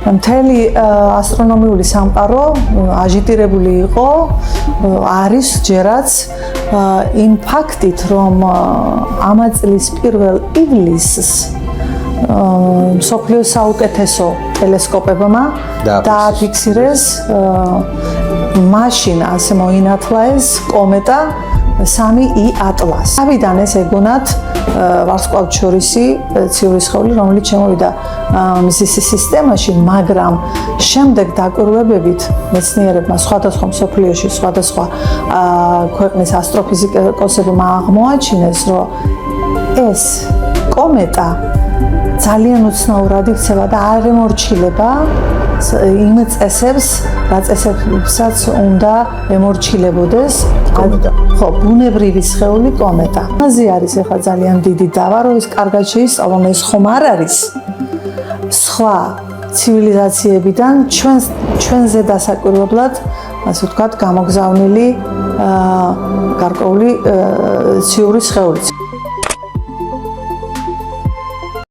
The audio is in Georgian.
მთელი ასტრონომიული სამყარო აჟიტირებული იყო, არის ჯერაც იმ ფაქტით, რომ ამა წლის 1 ივლისს მსოფლიოს საუკეთესო ტელესკოპებმა დააფიქსირეს მაშინ ასე მოინათლა ეს კომეტა 3i ატლას. ავიდან ეს ეგონათ ვარსკვლავთშორისი ციური სხეული, რომელიც შემოვიდა მზის სისტემაში, მაგრამ შემდეგ დაკვირვებებით მეცნიერებმა სხვადასხვა მსოფლიოში, სხვადასხვა ქვეყნის ასტროფიზიკოსებმა აღმოაჩინეს, რომ ეს კომეტა ძალიან უცნაურად იქცევა და არ ემორჩილება იმ წესებს, რა წესებსაც უნდა ემორჩილებოდეს ხო, ბუნებრივი სხეული კომეტა. ამაზე არის ახლა ძალიან დიდი დავა, რომ ეს კარგად შეისწავლონ, ეს ხომ არ არის სხვა ცივილიზაციებიდან ჩვენზე დასაკვირვებლად, ასე ვთქვათ, გამოგზავნილი გარკვეული ციური სხეული.